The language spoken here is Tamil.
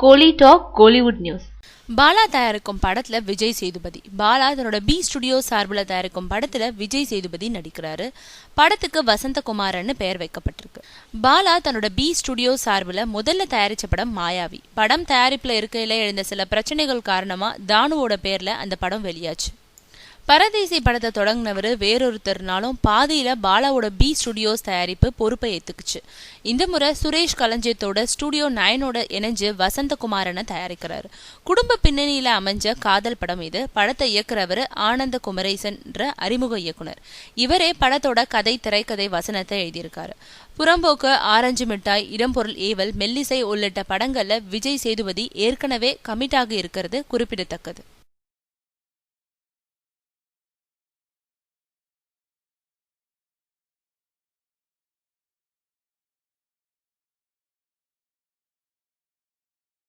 கோலி டாக் கோலிவுட் நியூஸ். பாலா தயாரிக்கும் படத்துல விஜய் சேதுபதி. பாலா தன்னோட பி ஸ்டுடியோ சார்பில் தயாரிக்கும் படத்துல விஜய் சேதுபதி நடிக்கிறாரு. படத்துக்கு வசந்தகுமாரன்னு பெயர் வைக்கப்பட்டிருக்கு. பாலா தன்னோட பி ஸ்டுடியோ சார்பில் முதல்ல தயாரிச்ச படம் மாயாவி. படம் தயாரிப்புல இருக்கையில எழுந்த சில பிரச்சனைகள் காரணமா தானுவோட பேர்ல அந்த படம் வெளியாச்சு. பரதேசி படத்தை தொடங்கினவர் வேறொருத்தர்னாலும் பாதியில பாலாவோட பி ஸ்டுடியோஸ் தயாரிப்பு பொறுப்பை ஏத்துக்குச்சு. இந்த முறை சுரேஷ் கலஞ்சியத்தோட ஸ்டுடியோ 9 இணைஞ்சு வசந்தகுமாரனை தயாரிக்கிறாரு. குடும்ப பின்னணியில அமைஞ்ச காதல் படம் இது. படத்தை இயக்குறவர் ஆனந்த குமரேசன் அறிமுக இயக்குனர். இவரே படத்தோட கதை, திரைக்கதை, வசனத்தை எழுதியிருக்காரு. புறம்போக்கு, ஆரஞ்சு மிட்டாய், இடம்பொருள் ஏவல், மெல்லிசை உள்ளிட்ட படங்கள்ல விஜய் சேதுபதி ஏற்கனவே கமிட் ஆகி இருக்கிறது குறிப்பிடத்தக்கது.